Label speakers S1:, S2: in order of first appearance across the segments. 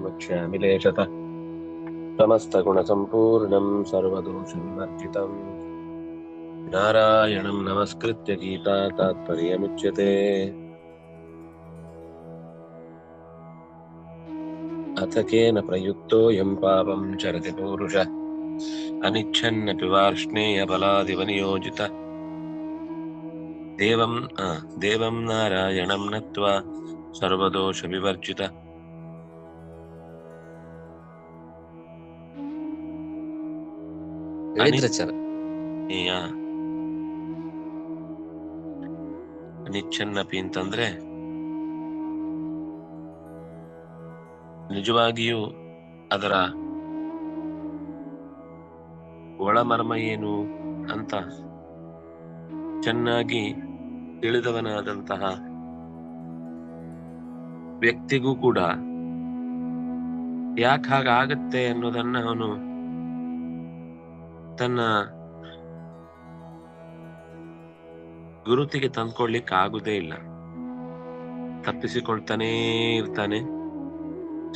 S1: वक्ष्यामि लेशतः समस्तगुणसम्पूर्णं सर्वदोषविवर्जितं नारायणं नमस्कृत्य गीता तात्पर्यमुच्यते। अथ केन प्रयुक्तोऽयं पापं चरति पौरुषः अनिच्छन्नपि वार्ष्णेयबलादिव नियोजितः देवं नारायणं नत्वा सर्वदोषविवर्जितः। ಅನಿಚ್ಛನ್ನಪಿ ಅಂತಂದ್ರೆ ನಿಜವಾಗಿಯೂ ಅದರ ಒಳಮರ್ಮ ಏನು ಅಂತ ಚೆನ್ನಾಗಿ ತಿಳಿದವನಾದಂತಹ ವ್ಯಕ್ತಿಗೂ ಕೂಡ ಯಾಕೆ ಹಾಗಾಗತ್ತೆ ಅನ್ನೋದನ್ನ ಅವನು ತನ್ನ ಗುರುತಿಗೆ ತಂದ್ಕೊಳ್ಲಿಕ್ಕೆ ಆಗುದೇ ಇಲ್ಲ. ತಪ್ಪಿಸಿಕೊಳ್ತಾನೇ ಇರ್ತಾನೆ,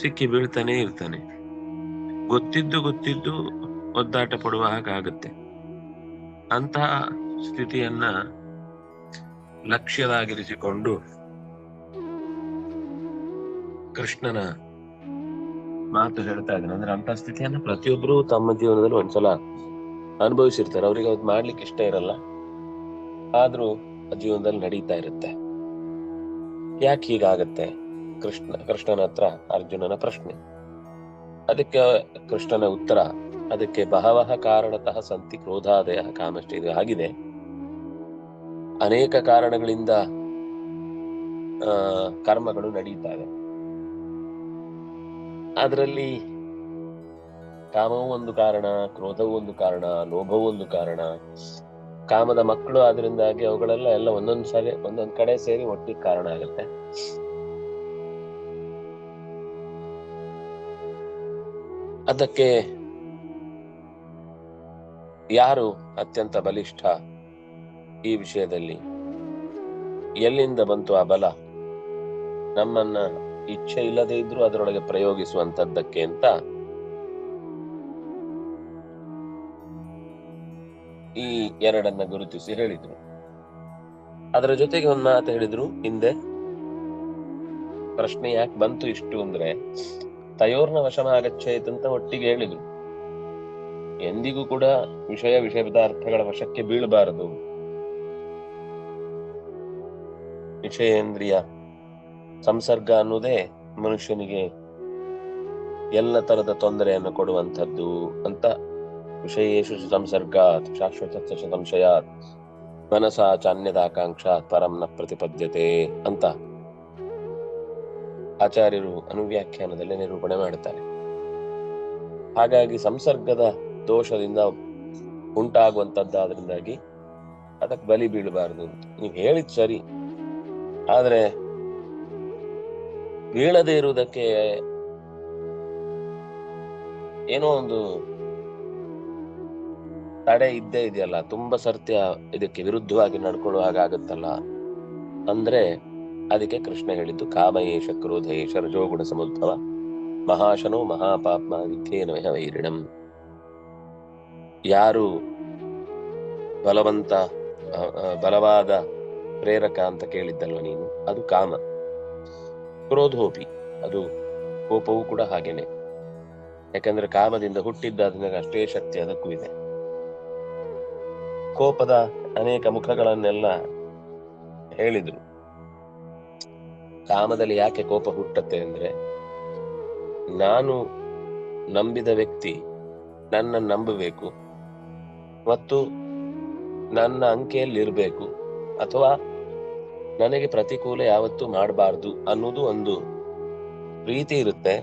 S1: ಸಿಕ್ಕಿ ಬೀಳ್ತಾನೆ ಇರ್ತಾನೆ. ಗೊತ್ತಿದ್ದು ಒದ್ದಾಟ ಪಡುವ ಹಾಗಾಗತ್ತೆ. ಅಂತಹ ಸ್ಥಿತಿಯನ್ನ ಲಕ್ಷ್ಯವಾಗಿರಿಸಿಕೊಂಡು ಕೃಷ್ಣನ ಮಾತು ಹೇಳ್ತಾ ಇದ್ದಾನೆ. ಅಂದ್ರೆ ಅಂತ ಸ್ಥಿತಿಯನ್ನ ಪ್ರತಿಯೊಬ್ಬರು ತಮ್ಮ ಜೀವನದಲ್ಲಿ ಒಂದ್ಸಲ ಅನುಭವಿಸಿರ್ತಾರೆ. ಅವ್ರಿಗೆ ಅದು ಮಾಡ್ಲಿಕ್ಕೆ ಇಷ್ಟ ಇರಲ್ಲ, ಆದ್ರೂ ಜೀವನದಲ್ಲಿ ನಡೀತಾ ಇರುತ್ತೆ. ಯಾಕೆ ಹೀಗಾಗತ್ತೆ? ಕೃಷ್ಣನ ಹತ್ರ ಅರ್ಜುನನ ಪ್ರಶ್ನೆ. ಅದಕ್ಕೆ ಕೃಷ್ಣನ ಉತ್ತರ, ಅದಕ್ಕೆ ಬಹವಃ ಕಾರಣತಃ ಸಂತಿ ಕ್ರೋಧಾದಯ ಕಾಮಶ್ಚ. ಇದು ಆಗಿದೆ, ಅನೇಕ ಕಾರಣಗಳಿಂದ ಕರ್ಮಗಳು ನಡೀತಾವೆ. ಅದರಲ್ಲಿ ಕಾಮವೂ ಒಂದು ಕಾರಣ, ಕ್ರೋಧವೂ ಒಂದು ಕಾರಣ, ಲೋಭವೂ ಒಂದು ಕಾರಣ. ಕಾಮದ ಮಕ್ಕಳು ಆದ್ರಿಂದಾಗಿ ಅವುಗಳೆಲ್ಲ ಒಂದೊಂದ್ ಕಡೆ ಸೇರಿ ಒಟ್ಟಿಗೆ ಕಾರಣ ಆಗುತ್ತೆ. ಅದಕ್ಕೆ ಯಾರು ಅತ್ಯಂತ ಬಲಿಷ್ಠ ಈ ವಿಷಯದಲ್ಲಿ? ಎಲ್ಲಿಂದ ಬಂತು ಆ ಬಲ? ನಮ್ಮನ್ನ ಇಚ್ಛೆ ಇಲ್ಲದೆ ಇದ್ರೂ ಅದರೊಳಗೆ ಪ್ರಯೋಗಿಸುವಂತದ್ದಕ್ಕೆ ಅಂತ ಈ ಎರಡನ್ನ ಗುರುತಿಸಿ ಹೇಳಿದ್ರು. ಅದರ ಜೊತೆಗೆ ಒಂದ್ ಮಾತು ಹೇಳಿದ್ರು ಹಿಂದೆ. ಪ್ರಶ್ನೆ ಯಾಕೆ ಬಂತು ಇಷ್ಟು ಅಂದ್ರೆ, ತಯೋರ್ನ ವಶಮ ಆಗಚ್ಚೇತ್ ಅಂತ ಒಟ್ಟಿಗೆ ಹೇಳಿದ್ರು. ಎಂದಿಗೂ ಕೂಡ ವಿಷಯ ಪದಾರ್ಥಗಳ ವಶಕ್ಕೆ ಬೀಳಬಾರದು. ವಿಷಯೇಂದ್ರಿಯ ಸಂಸರ್ಗ ಅನ್ನೋದೇ ಮನುಷ್ಯನಿಗೆ ಎಲ್ಲ ತರದ ತೊಂದರೆಯನ್ನು ಕೊಡುವಂಥದ್ದು ಅಂತ. ವಿಷಯೇಷು ಸಂಸರ್ಗಾತ್ ಶಾಶ್ವತ ಸಂಶಯಾತ್ ಮನಸಾ ಚಾನ್ಯದಾಕಾಂಕ್ಷಾತ್ ಪರಂ ನ ಪ್ರತಿಪದ್ಯತೆ ಅಂತ ಆಚಾರ್ಯರು ಅನುವ್ಯಾಖ್ಯಾನದಲ್ಲಿ ನಿರೂಪಣೆ ಮಾಡುತ್ತಾರೆ. ಹಾಗಾಗಿ ಸಂಸರ್ಗದ ದೋಷದಿಂದ ಉಂಟಾಗುವಂತದ್ದಾದ್ರಿಂದಾಗಿ ಅದಕ್ಕೆ ಬಲಿ ಬೀಳಬಾರದು ಅಂತ ನೀವು ಹೇಳಿದ್ ಸರಿ. ಆದ್ರೆ ಬೀಳದೇ ಇರುವುದಕ್ಕೆ ಏನೋ ಒಂದು ತಡೆ ಇದ್ದೇ ಇದೆಯಲ್ಲ. ತುಂಬಾ ಸರ್ತ್ಯ ಇದಕ್ಕೆ ವಿರುದ್ಧವಾಗಿ ನಡ್ಕೊಳ್ಳುವ ಹಾಗಾಗತ್ತಲ್ಲ ಅಂದ್ರೆ ಅದಕ್ಕೆ ಕೃಷ್ಣ ಹೇಳಿದ್ದು ಕಾಮಯೇಷ ಕ್ರೋಧಯೇಷ ರಜೋಗುಣ ಸಮುದ್ಭವ ಮಹಾಶನೋ ಮಹಾಪಾಪ್ಮ ವಿದ್ಯೇನ ವೈರಿಣಂ. ಯಾರು ಬಲವಾದ ಪ್ರೇರಕ ಅಂತ ಕೇಳಿದ್ದಲ್ವ ನೀನು, ಅದು ಕಾಮ. ಕ್ರೋಧೋಪಿ, ಅದು ಕೋಪವೂ ಕೂಡ ಹಾಗೇನೆ. ಯಾಕಂದ್ರೆ ಕಾಮದಿಂದ ಹುಟ್ಟಿದ್ದಾದ್ಮೇಲೆ ಅಷ್ಟೇ ಶಕ್ತಿ ಅದಕ್ಕೂ ಇದೆ. ಕೋಪದ ಅನೇಕ ಮುಖಗಳನ್ನೆಲ್ಲ ಹೇಳಿದ್ರು. ಕಾಮದಲ್ಲಿ ಯಾಕೆ ಕೋಪ ಹುಟ್ಟತ್ತೆ ಅಂದ್ರೆ, ನಾನು ನಂಬಿದ ವ್ಯಕ್ತಿ ನನ್ನ ನಂಬಬೇಕು ಮತ್ತು ನನ್ನ ಅಂಕೆಯಲ್ಲಿ ಇರಬೇಕು, ಅಥವಾ ನನಗೆ ಪ್ರತಿಕೂಲ ಯಾವತ್ತೂ ಮಾಡಬಾರ್ದು ಅನ್ನೋದು ಒಂದು ಪ್ರೀತಿ ಇರುತ್ತೆ.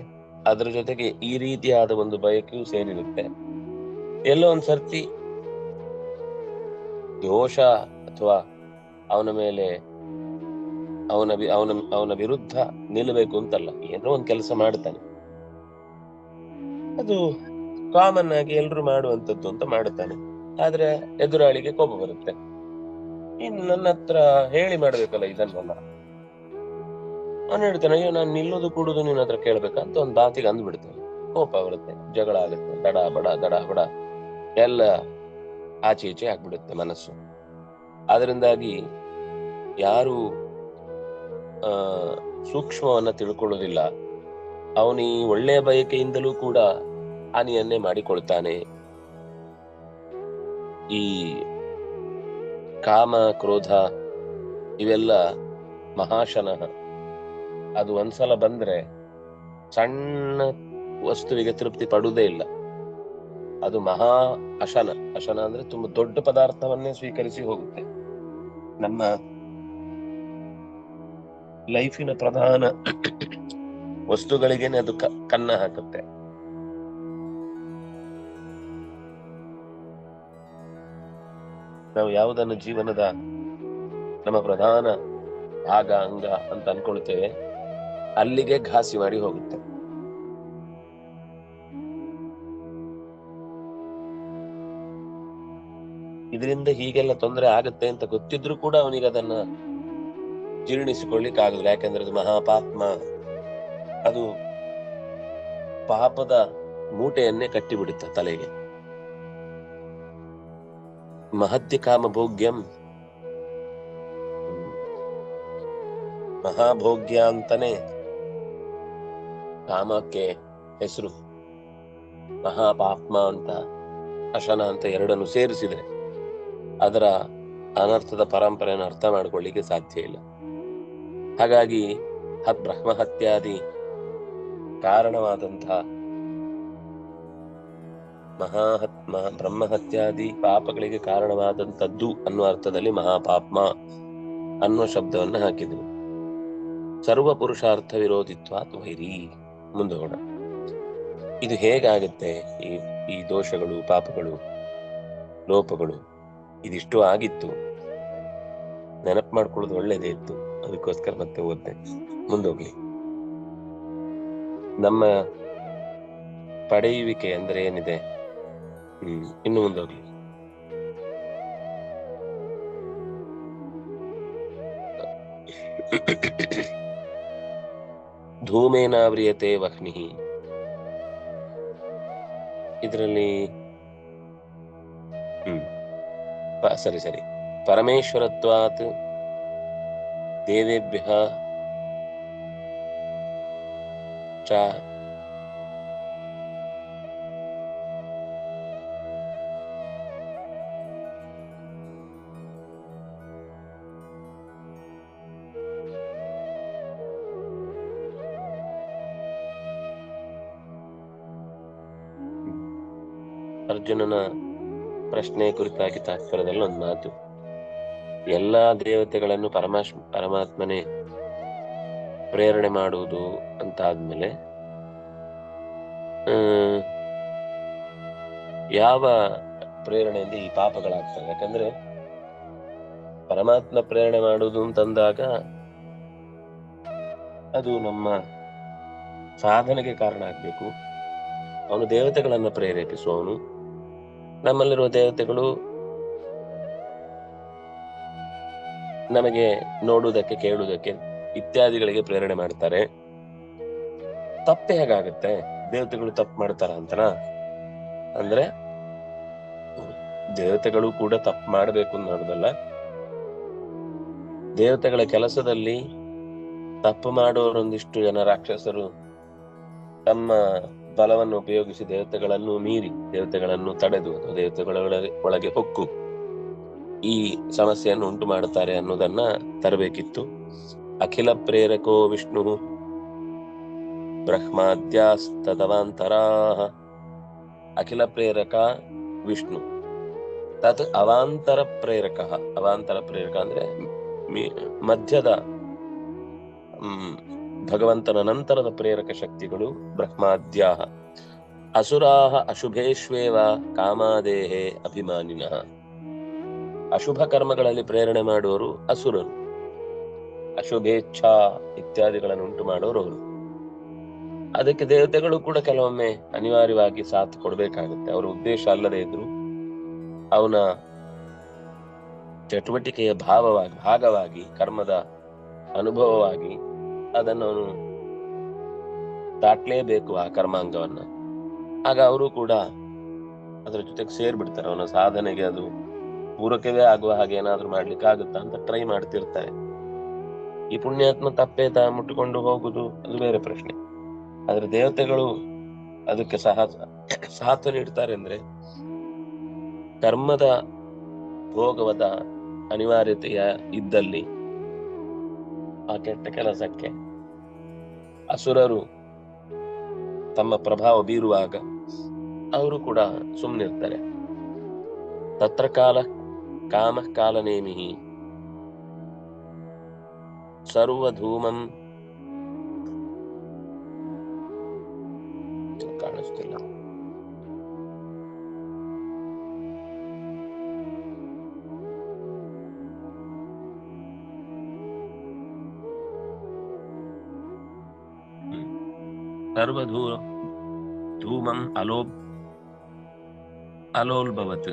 S1: ಅದ್ರ ಜೊತೆಗೆ ಈ ರೀತಿಯಾದ ಒಂದು ಬಯಕೆಯೂ ಸೇರಿರುತ್ತೆ. ಎಲ್ಲೋ ಒಂದ್ ಸರ್ತಿ ದೋಷ ಅಥವಾ ಅವನ ಮೇಲೆ ಅವನ ವಿರುದ್ಧ ನಿಲ್ಲಬೇಕು ಅಂತಲ್ಲ, ಏನೋ ಒಂದ್ ಕೆಲಸ ಮಾಡ್ತಾನೆ, ಅದು ಕಾಮನ್ ಆಗಿ ಎಲ್ರು ಮಾಡುವಂತದ್ದು ಅಂತ ಮಾಡುತ್ತಾನೆ. ಆದ್ರೆ ಎದುರಾಳಿಗೆ ಕೋಪ ಬರುತ್ತೆ. ಇನ್ನು ನನ್ನ ಹತ್ರ ಹೇಳಿ ಮಾಡ್ಬೇಕಲ್ಲ ಇದನ್ನೆಲ್ಲ ಅವನು ಹೇಳ್ತಾನೆ, ಅಯ್ಯೋ ನಾನು ನಿಲ್ಲೋದು ಕೂಡುದು ನಿನ್ನ ಹತ್ರ ಕೇಳ್ಬೇಕಂತ ಒಂದು ಬಾತಿಗೆ ಅಂದ್ಬಿಡ್ತಾನೆ. ಕೋಪ ಬರುತ್ತೆ, ಜಗಳ ಆಗುತ್ತೆ, ದಡ ಬಡ ಎಲ್ಲ ಆಚೆ ಈಚೆ ಆಗ್ಬಿಡುತ್ತೆ ಮನಸ್ಸು. ಅದರಿಂದಾಗಿ ಯಾರು ಸೂಕ್ಷ್ಮವನ್ನ ತಿಳ್ಕೊಳ್ಳೋದಿಲ್ಲ, ಅವನು ಈ ಒಳ್ಳೆಯ ಬಯಕೆಯಿಂದಲೂ ಕೂಡ ಹಾನಿಯನ್ನೇ ಮಾಡಿಕೊಳ್ತಾನೆ. ಈ ಕಾಮ ಕ್ರೋಧ ಇವೆಲ್ಲ ಮಹಾಶನಃ. ಅದು ಒಂದ್ಸಲ ಬಂದ್ರೆ ಸಣ್ಣ ವಸ್ತುವಿಗೆ ತೃಪ್ತಿ ಪಡುವುದೇ ಇಲ್ಲ. ಅದು ಮಹಾ ಅಶನ. ಅಶನ ಅಂದ್ರೆ ತುಂಬಾ ದೊಡ್ಡ ಪದಾರ್ಥವನ್ನೇ ಸ್ವೀಕರಿಸಿ ಹೋಗುತ್ತೆ. ನಮ್ಮ ಲೈಫಿನ ಪ್ರಧಾನ ವಸ್ತುಗಳಿಗೇನೆ ಅದು ಕನ್ನ ಹಾಕುತ್ತೆ. ನಾವು ಯಾವುದನ್ನು ಜೀವನದ ನಮ್ಮ ಪ್ರಧಾನ ಭಾಗ ಅಂಗ ಅಂತ ಅನ್ಕೊಳ್ತೇವೆ, ಅಲ್ಲಿಗೆ ಘಾಸಿ ಮಾಡಿ ಹೋಗುತ್ತೆ. ಇದರಿಂದ ಹೀಗೆಲ್ಲ ತೊಂದರೆ ಆಗುತ್ತೆ ಅಂತ ಗೊತ್ತಿದ್ರು ಕೂಡ ಅವನಿಗೆ ಅದನ್ನ ಜೀರ್ಣಿಸಿಕೊಳ್ಳಿಕ್ ಆಗುದಿಲ್ಲ. ಯಾಕಂದ್ರೆ ಅದು ಮಹಾಪಾಪ್ಮ. ಅದು ಪಾಪದ ಮೂಟೆಯನ್ನೇ ಕಟ್ಟಿಬಿಡುತ್ತೆ ತಲೆಗೆ. ಮಹತ್ಯ ಕಾಮ ಭೋಗ್ಯಂ, ಮಹಾಭೋಗ್ಯ ಅಂತಾನೆ ಕಾಮಕ್ಕೆ ಹೆಸರು. ಮಹಾಪಾಪ್ಮ ಅಂತ ಅಶನ ಅಂತ ಎರಡನ್ನು ಸೇರಿಸಿದ್ರೆ ಅದರ ಅನರ್ಥದ ಪರಂಪರೆಯನ್ನು ಅರ್ಥ ಮಾಡ್ಕೊಳ್ಳಿಕ್ಕೆ ಸಾಧ್ಯ ಇಲ್ಲ. ಹಾಗಾಗಿ ಬ್ರಹ್ಮಹತ್ಯಾದಿ ಕಾರಣವಾದಂತಹ ಬ್ರಹ್ಮಹತ್ಯಾದಿ ಪಾಪಗಳಿಗೆ ಕಾರಣವಾದಂಥದ್ದು ಅನ್ನುವ ಅರ್ಥದಲ್ಲಿ ಮಹಾಪಾಪ್ಮ ಅನ್ನುವ ಶಬ್ದವನ್ನ ಹಾಕಿದ್ರು. ಸರ್ವ ಪುರುಷಾರ್ಥ ವಿರೋಧಿತ್ವಾತ್ ವೈರಿ. ಮುಂದೋಣ, ಇದು ಹೇಗಾಗುತ್ತೆ? ಈ ದೋಷಗಳು, ಪಾಪಗಳು, ಲೋಪಗಳು ಇದಿಷ್ಟು ಆಗಿತ್ತು, ನೆನಪು ಮಾಡ್ಕೊಳ್ಳೋದು ಒಳ್ಳೇದೇ ಇತ್ತು. ಅದಕ್ಕೋಸ್ಕರ ಮತ್ತೆ ಓದ್ತೆ ಮುಂದೋಗ್ಲಿ. ನಮ್ಮ ಪಡೆಯುವಿಕೆ ಅಂದ್ರೆ ಏನಿದೆ, ಇನ್ನು ಮುಂದೋಗ್ಲಿ. ಧೂಮೇನಾವ್ರಿಯತೆ ವಹ್ನಿ. ಇದರಲ್ಲಿ ಸರಿ ಪರಮೇಶ್ವರತ್ವಾತ್ ದೇವೇಭ್ಯಃ ಚ ಅರ್ಜುನನ ಪ್ರಶ್ನೆ ಕುರಿತಾಗಿ ತಾತ್ಪರ್ಯದಲ್ಲಿ ಒಂದು ಮಾತು. ಎಲ್ಲಾ ದೇವತೆಗಳನ್ನು ಪರಮಾತ್ಮನೇ ಪ್ರೇರಣೆ ಮಾಡುವುದು ಅಂತ ಆದ್ಮೇಲೆ ಯಾವ ಪ್ರೇರಣೆಯಿಂದ ಈ ಪಾಪಗಳಾಗ್ತವೆ? ಯಾಕಂದ್ರೆ ಪರಮಾತ್ಮ ಪ್ರೇರಣೆ ಮಾಡುವುದು ಅಂತಂದಾಗ ಅದು ನಮ್ಮ ಸಾಧನೆಗೆ ಕಾರಣ ಆಗ್ಬೇಕು. ಅವನು ದೇವತೆಗಳನ್ನ ಪ್ರೇರೇಪಿಸುವವನು. ನಮ್ಮಲ್ಲಿರುವ ದೇವತೆಗಳು ನಮಗೆ ನೋಡುವುದಕ್ಕೆ, ಕೇಳುವುದಕ್ಕೆ ಇತ್ಯಾದಿಗಳಿಗೆ ಪ್ರೇರಣೆ ಮಾಡ್ತಾರೆ. ತಪ್ಪು ಹೇಗಾಗತ್ತೆ? ದೇವತೆಗಳು ತಪ್ಪು ಮಾಡ್ತಾರ ಅಂತನಾ? ಅಂದ್ರೆ ದೇವತೆಗಳು ಕೂಡ ತಪ್ಪು ಮಾಡಬೇಕು ಅನ್ನೋದಲ್ಲ. ದೇವತೆಗಳ ಕೆಲಸದಲ್ಲಿ ತಪ್ಪು ಮಾಡುವವರೊಂದಿಷ್ಟು ಜನ ರಾಕ್ಷಸರು ತಮ್ಮ ಬಲವನ್ನು ಉಪಯೋಗಿಸಿ ದೇವತೆಗಳನ್ನು ಮೀರಿ, ದೇವತೆಗಳನ್ನು ತಡೆದು ಅಥವಾ ದೇವತೆಗಳ ಒಳಗೆ ಹೊಕ್ಕು ಈ ಸಮಸ್ಯೆಯನ್ನು ಉಂಟು ಮಾಡುತ್ತಾರೆ ಅನ್ನೋದನ್ನ ತರಬೇಕಿತ್ತು. ಅಖಿಲ ಪ್ರೇರಕೋ ವಿಷ್ಣು ಬ್ರಹ್ಮಾದ್ಯಾಸ್ತದವಾಂತರಾಃ. ಅಖಿಲ ಪ್ರೇರಕ ವಿಷ್ಣು, ತತ್ ಅವಾಂತರ ಪ್ರೇರಕ. ಅವಾಂತರ ಪ್ರೇರಕ ಅಂದ್ರೆ ಮಧ್ಯದ ಭಗವಂತನ ನಂತರದ ಪ್ರೇರಕ ಶಕ್ತಿಗಳು ಬ್ರಹ್ಮಾದ್ಯಾಹ. ಅಸುರಾಹ ಅಶುಭೇಶ್ವೇವ ಕಾಮಾದೇಹೇ ಅಭಿಮಾನಿನಃ. ಅಶುಭ ಕರ್ಮಗಳಲ್ಲಿ ಪ್ರೇರಣೆ ಮಾಡುವವರು ಅಸುರರು. ಅಶುಭೇಚ್ಛಾ ಇತ್ಯಾದಿಗಳನ್ನು ಉಂಟು ಮಾಡುವವರು ಅವರು. ಅದಕ್ಕೆ ದೇವತೆಗಳು ಕೂಡ ಕೆಲವೊಮ್ಮೆ ಅನಿವಾರ್ಯವಾಗಿ ಸಾಥ್ ಕೊಡ್ಬೇಕಾಗುತ್ತೆ. ಅವರ ಉದ್ದೇಶ ಅಲ್ಲದೆ ಇದ್ರು ಅವನ ಚಟುವಟಿಕೆಯ ಭಾಗವಾಗಿ, ಕರ್ಮದ ಅನುಭವವಾಗಿ ಅದನ್ನು ಅವನು ದಾಟ್ಲೇಬೇಕು ಆ ಕರ್ಮಾಂಗವನ್ನ. ಆಗ ಅವರು ಕೂಡ ಅದ್ರ ಜೊತೆಗೆ ಸೇರ್ಬಿಡ್ತಾರೆ. ಅವನ ಸಾಧನೆಗೆ ಅದು ಪೂರಕವೇ ಆಗುವ ಹಾಗೆ ಏನಾದ್ರು ಮಾಡ್ಲಿಕ್ಕೆ ಆಗುತ್ತಾ ಅಂತ ಟ್ರೈ ಮಾಡ್ತಿರ್ತಾರೆ. ಈ ಪುಣ್ಯಾತ್ಮ ತಪ್ಪೇತ ಮುಟ್ಟಿಕೊಂಡು ಹೋಗುದು ಅದು ಬೇರೆ ಪ್ರಶ್ನೆ. ಆದ್ರೆ ದೇವತೆಗಳು ಅದಕ್ಕೆ ಸಾಥ್ ನೀಡ್ತಾರೆ. ಅಂದ್ರೆ ಕರ್ಮದ ಭೋಗವದ ಅನಿವಾರ್ಯತೆಯ ಇದ್ದಲ್ಲಿ ಆ ಕೆಟ್ಟ ಕೆಲಸಕ್ಕೆ ಅಸುರರು ತಮ್ಮ ಪ್ರಭಾವ ಬೀರುವಾಗ ಅವರು ಕೂಡ ಸುಮ್ಮನಿರ್ತಾರೆ. ತತ್ರ ಕಾಲ ಕಾಮ ಕಾಲನೇಮಿ ಸರ್ವಧೂಮಂ ಕಾಣಿಸ್ತಿಲ್ಲ. ಧೂಮಂ ಅಲೋಲ್ಭವತ್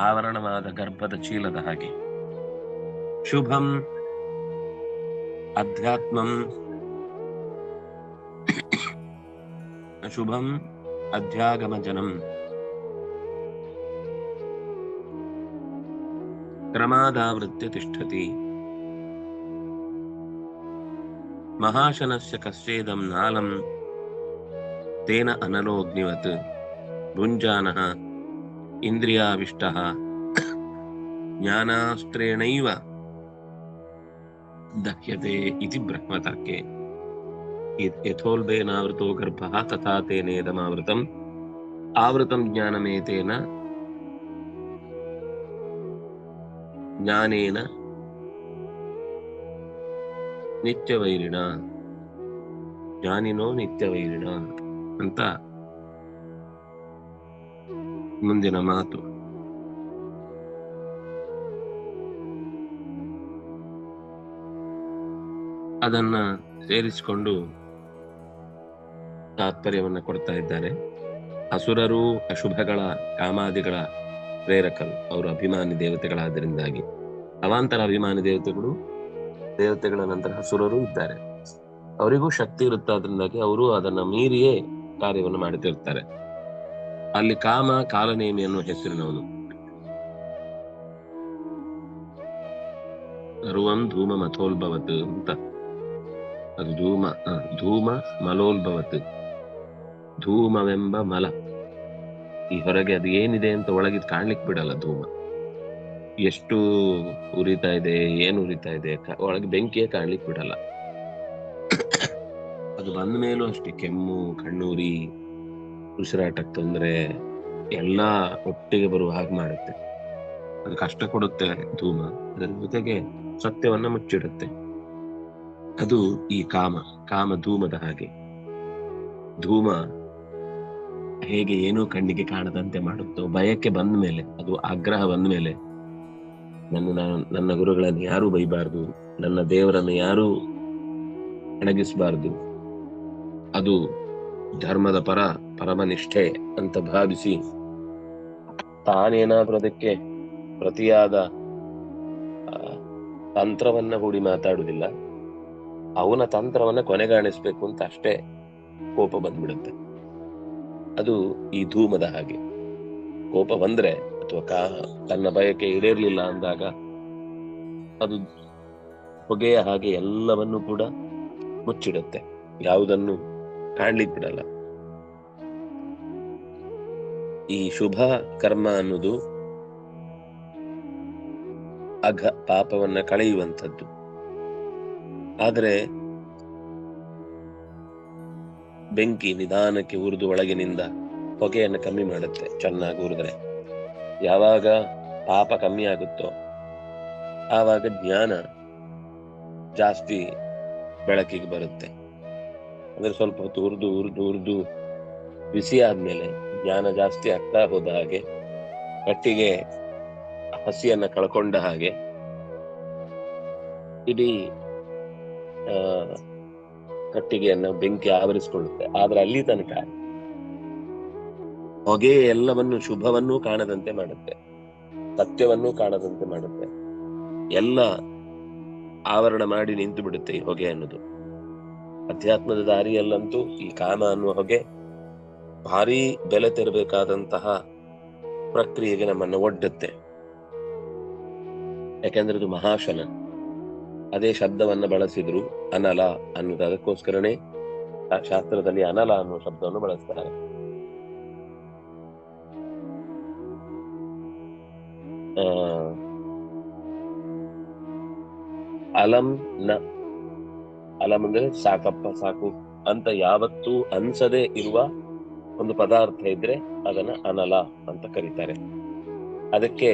S1: ಆವರಣವಾದ ಗರ್ಭದ ಚೀಲದ ಹಾಗೆ. ಶುಭಂ ಅಧ್ಯಾತ್ಮಂ ಶುಭಂ ಅಧ್ಯಾಗಮಜನಂ ಕ್ರಮಾದಾವೃತ್ಯ ತಿಷ್ಠತಿ. ಮಹಾಶನಸ್ಯ ಕಶ್ಚೇದಂ ನಾಲಂ ತೇನ ಅನಲೋಗ್ನಿವತ್ ಭುಂಜಾನಃ ಇಂದ್ರಿಯಾವಿಷ್ಟಃ ಜ್ಞಾನಾಸ್ತ್ರೇಣೈವ ದಹ್ಯತೆ ಇತಿ ಬ್ರಹ್ಮತರ್ಕೆ. ಯಥೋಲ್ಬೇನಾವೃತೋ ಗರ್ಭಃ ತಥಾ ತೇನೇದಮಾವೃತಂ ಆವೃತಂ ಜ್ಞಾನಮೇತೇನ ಜ್ಞಾನೇನ ನಿತ್ಯವೈರಿಣ ಜ್ಞಾನಿನೋ ನಿತ್ಯವೈರಿಣ ಅಂತ ಮುಂದಿನ ಮಾತು. ಅದನ್ನ ಸೇರಿಸಿಕೊಂಡು ತಾತ್ಪರ್ಯವನ್ನ ಕೊಡ್ತಾ ಇದ್ದಾರೆ. ಅಸುರರು ಅಶುಭಗಳ ಕಾಮಾದಿಗಳ ಪ್ರೇರಕರು, ಅವರು ಅಭಿಮಾನಿ ದೇವತೆಗಳಾದ್ದರಿಂದಾಗಿ ಅವಾಂತರ ಅಭಿಮಾನಿ ದೇವತೆಗಳ ನಂತರ ಅಸುರರು ಇದ್ದಾರೆ. ಅವರಿಗೂ ಶಕ್ತಿ ಇರುತ್ತೆ. ಅದರಿಂದಾಗಿ ಅವರು ಅದನ್ನ ಮೀರಿಯೇ ಕಾರ್ಯವನ್ನು ಮಾಡುತ್ತಿರ್ತಾರೆ. ಅಲ್ಲಿ ಕಾಮ ಕಾಲನೇಮಿ ಅನ್ನುವ ಹೆಸರಿನವನು. ಸರ್ವಂ ಧೂಮ ಮಥೋಲ್ಭವತ್ ಅಂತ, ಅದು ಧೂಮ ಮಲೋಲ್ಭವತ್, ಧೂಮವೆಂಬ ಮಲ. ಈ ಹೊರಗೆ ಅದು ಏನಿದೆ ಅಂತ ಒಳಗಿದ್ ಕಾಣ್ಲಿಕ್ಕೆ ಬಿಡಲ್ಲ. ಧೂಮ ಎಷ್ಟು ಉರಿತಾ ಇದೆ, ಏನು ಉರಿತಾ ಇದೆ, ಒಳಗೆ ಬೆಂಕಿಯೇ ಕಾಣ್ಲಿಕ್ಕೆ ಬಿಡಲ್ಲ. ಅದು ಬಂದ ಮೇಲೂ ಅಷ್ಟೇ ಕೆಮ್ಮು, ಕಣ್ಣೂರಿ, ಉಸಿರಾಟಕ್ಕೆ ತೊಂದರೆ ಎಲ್ಲ ಒಟ್ಟಿಗೆ ಬರುವ ಹಾಗೆ ಮಾಡುತ್ತೆ. ಅದು ಕಷ್ಟ ಕೊಡುತ್ತೆ ಧೂಮ. ಅದರ ಜೊತೆಗೆ ಸತ್ಯವನ್ನ ಮುಚ್ಚಿಡುತ್ತೆ. ಅದು ಈ ಕಾಮ ಧೂಮದ ಹಾಗೆ. ಧೂಮ ಹೇಗೆ ಏನೂ ಕಣ್ಣಿಗೆ ಕಾಣದಂತೆ ಮಾಡುತ್ತೋ, ಭಯಕ್ಕೆ ಬಂದ ಮೇಲೆ, ಅದು ಆಗ್ರಹ ಬಂದ ಮೇಲೆ, ನನ್ನ ಗುರುಗಳನ್ನು ಯಾರೂ ಬೈಬಾರ್ದು, ನನ್ನ ದೇವರನ್ನು ಯಾರೂ ಅಣಗಿಸಬಾರ್ದು, ಅದು ಧರ್ಮದ ಪರಮನಿಷ್ಠೆ ಅಂತ ಭಾವಿಸಿ ತಾನೇನಾದ್ರೂ ಅದಕ್ಕೆ ಪ್ರತಿಯಾದ ತಂತ್ರವನ್ನ ಹೂಡಿ ಮಾತಾಡುವುದಿಲ್ಲ. ಅವನ ತಂತ್ರವನ್ನ ಕೊನೆಗಾಣಿಸ್ಬೇಕು ಅಂತ ಅಷ್ಟೇ ಕೋಪ ಬಂದ್ಬಿಡುತ್ತೆ. ಅದು ಈ ಧೂಮದ ಹಾಗೆ. ಕೋಪ ಬಂದ್ರೆ ಅಥವಾ ತನ್ನ ಬಯಕೆ ಈಡೇರ್ಲಿಲ್ಲ ಅಂದಾಗ ಅದು ಹೊಗೆಯ ಹಾಗೆ ಎಲ್ಲವನ್ನೂ ಕೂಡ ಮುಚ್ಚಿಡುತ್ತೆ, ಯಾವುದನ್ನು ಕಾಣ್ಲಿಕ್ಕೆ ಬಿಡಲ್ಲ. ಈ ಶುಭ ಕರ್ಮ ಅನ್ನೋದು ಪಾಪವನ್ನ ಕಳೆಯುವಂಥದ್ದು. ಆದರೆ ಬೆಂಕಿ ನಿಧಾನಕ್ಕೆ ಉರಿದು ಒಳಗಿನಿಂದ ಹೊಗೆಯನ್ನು ಕಮ್ಮಿ ಮಾಡುತ್ತೆ. ಚೆನ್ನಾಗಿ ಉರಿದ್ರೆ ಯಾವಾಗ ಪಾಪ ಕಮ್ಮಿ ಆಗುತ್ತೋ ಆವಾಗ ಜ್ಞಾನ ಜಾಸ್ತಿ ಬೆಳಕಿಗೆ ಬರುತ್ತೆ. ಅಂದ್ರೆ ಸ್ವಲ್ಪ ಹೊತ್ತು ಉರಿದು ಬಿಸಿ ಆದ್ಮೇಲೆ ಜ್ಞಾನ ಜಾಸ್ತಿ ಆಗ್ತಾ ಹೋದ ಹಾಗೆ, ಕಟ್ಟಿಗೆ ಹಸಿಯನ್ನ ಕಳ್ಕೊಂಡ ಹಾಗೆ ಇಡೀ ಕಟ್ಟಿಗೆಯನ್ನ ಬೆಂಕಿ ಆವರಿಸಿಕೊಳ್ಳುತ್ತೆ. ಆದ್ರೆ ಅಲ್ಲಿ ತನಕ ಹೊಗೆ ಎಲ್ಲವನ್ನು ಶುಭವನ್ನೂ ಕಾಣದಂತೆ ಮಾಡುತ್ತೆ. ಸತ್ಯವನ್ನೂ ಕಾಣದಂತೆ ಮಾಡುತ್ತೆ. ಎಲ್ಲ ಆವರಣ ಮಾಡಿ ನಿಂತು ಬಿಡುತ್ತೆ ಈ ಹೊಗೆ ಅನ್ನೋದು. ಅಧ್ಯಾತ್ಮದ ದಾರಿಯಲ್ಲಂತೂ ಈ ಕಾಮ ಅನ್ನುವ ಹೊಗೆ ಭಾರೀ ಬೆಲೆ ತೆರಬೇಕಾದಂತಹ ಪ್ರಕ್ರಿಯೆಗೆ ನಮ್ಮನ್ನು ಒಡ್ಡುತ್ತೆ. ಯಾಕೆಂದ್ರೆ ಇದು ಮಹಾಶನ. ಅದೇ ಶಬ್ದವನ್ನ ಬಳಸಿದ್ರು, ಅನಲ ಅನ್ನೋದು. ಅದಕ್ಕೋಸ್ಕರನೇ ಶಾಸ್ತ್ರದಲ್ಲಿ ಅನಲ ಅನ್ನುವ ಶಬ್ದವನ್ನು ಬಳಸ್ತಾರೆ. ಅಲಂ ನ, ಅಲಂ ಅಂದ್ರೆ ಸಾಕಪ್ಪ ಸಾಕು ಅಂತ ಯಾವತ್ತೂ ಅನ್ಸದೆ ಇರುವ ಒಂದು ಪದಾರ್ಥ ಇದ್ರೆ ಅದನ್ನ ಅನಲ ಅಂತ ಕರೀತಾರೆ. ಅದಕ್ಕೆ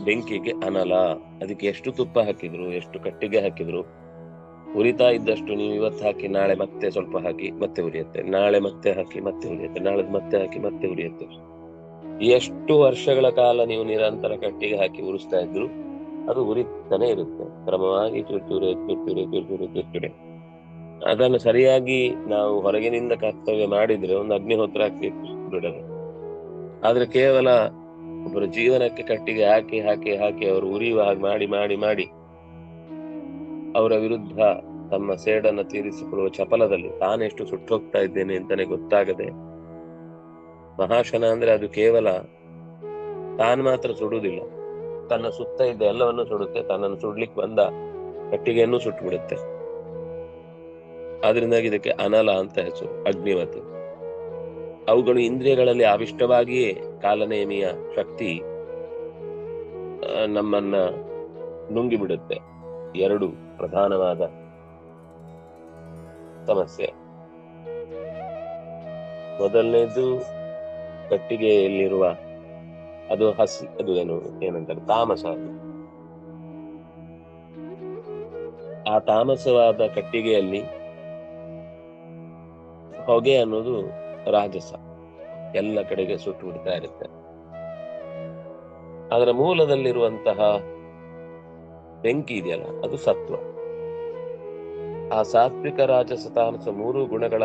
S1: ಬೆಂಕಿಗೆ ಅನಲ. ಅದಕ್ಕೆ ಎಷ್ಟು ತುಪ್ಪ ಹಾಕಿದ್ರು, ಎಷ್ಟು ಕಟ್ಟಿಗೆ ಹಾಕಿದ್ರು, ಉರಿತಾ ಇದ್ದಷ್ಟು ನೀವು ಇವತ್ತು ಹಾಕಿ ನಾಳೆ ಮತ್ತೆ ಸ್ವಲ್ಪ ಹಾಕಿ ಮತ್ತೆ ಉರಿಯುತ್ತೆ, ನಾಳೆ ಮತ್ತೆ ಹಾಕಿ ಮತ್ತೆ ಉರಿಯುತ್ತೆ, ನಾಳೆ ಮತ್ತೆ ಹಾಕಿ ಮತ್ತೆ ಉರಿಯುತ್ತೆ. ಎಷ್ಟು ವರ್ಷಗಳ ಕಾಲ ನೀವು ನಿರಂತರ ಕಟ್ಟಿಗೆ ಹಾಕಿ ಉರಿಸ್ತಾ ಇದ್ರು ಅದು ಉರಿತಾನೆ ಇರುತ್ತೆ, ಕ್ರಮವಾಗಿ ಚೂರ್ಚೂರೆ ಚೂರ್ಚೂರೆ ಚೂರ್ಚೂರೆ ಚೂರ್ಚೂರೆ. ಅದನ್ನು ಸರಿಯಾಗಿ ನಾವು ಹೊರಗಿನಿಂದ ಕರ್ತವ್ಯ ಮಾಡಿದ್ರೆ ಒಂದು ಅಗ್ನಿಹೋತ್ರ ಹಾಕಿ ಬಿಡೋದು. ಆದ್ರೆ ಕೇವಲ ಒಬ್ಬರ ಜೀವನಕ್ಕೆ ಕಟ್ಟಿಗೆ ಹಾಕಿ ಹಾಕಿ ಹಾಕಿ ಅವರು ಉರಿಯುವ ಹಾಗೆ ಮಾಡಿ ಮಾಡಿ ಮಾಡಿ ಅವರ ವಿರುದ್ಧ ತಮ್ಮ ಸೇಡನ್ನು ತೀರಿಸಿಕೊಳ್ಳುವ ಚಪಲದಲ್ಲಿ ತಾನೆಷ್ಟು ಸುಟ್ಟು ಹೋಗ್ತಾ ಇದ್ದೇನೆ ಅಂತಾನೆ ಗೊತ್ತಾಗದೆ, ಮಹಾಶನ ಅಂದ್ರೆ ಅದು ಕೇವಲ ತಾನು ಮಾತ್ರ ಸುಡುವುದಿಲ್ಲ, ತನ್ನ ಸುತ್ತ ಇದ್ದ ಎಲ್ಲವನ್ನು ಸುಡುತ್ತೆ, ತನ್ನನ್ನು ಸುಡ್ಲಿಕ್ಕೆ ಬಂದ ಕಟ್ಟಿಗೆಯನ್ನು ಸುಟ್ಟು ಬಿಡುತ್ತೆ. ಆದ್ರಿಂದಾಗಿ ಇದಕ್ಕೆ ಅನಲ ಅಂತ ಹೆಸರು, ಅಗ್ನಿವತ್. ಅವುಗಳು ಇಂದ್ರಿಯಗಳಲ್ಲಿ ಆವಿಷ್ಟವಾಗಿಯೇ ಕಾಲನೇಮಿಯ ಶಕ್ತಿ ನಮ್ಮನ್ನ ನುಂಗಿಬಿಡುತ್ತೆ. ಎರಡು ಪ್ರಧಾನವಾದ ಸಮಸ್ಯೆ. ಮೊದಲನೇದು ಕಟ್ಟಿಗೆಯಲ್ಲಿರುವ ಅದು ಹಸಿ, ಅದು ಏನಂತಾರೆ ತಾಮಸ. ಆ ತಾಮಸವಾದ ಕಟ್ಟಿಗೆಯಲ್ಲಿ ಹೊಗೆ ಅನ್ನೋದು ರಾಜಸ, ಎಲ್ಲ ಕಡೆಗೆ ಸುಟ್ಟು ಬಿಡ್ತಾ ಇರುತ್ತೆ. ಅದರ ಮೂಲದಲ್ಲಿರುವಂತಹ ಬೆಂಕಿ ಇದೆಯಲ್ಲ ಅದು ಸತ್ವ. ಆ ಸಾತ್ವಿಕ ರಾಜಸ ತಾಮಸ ಮೂರು ಗುಣಗಳ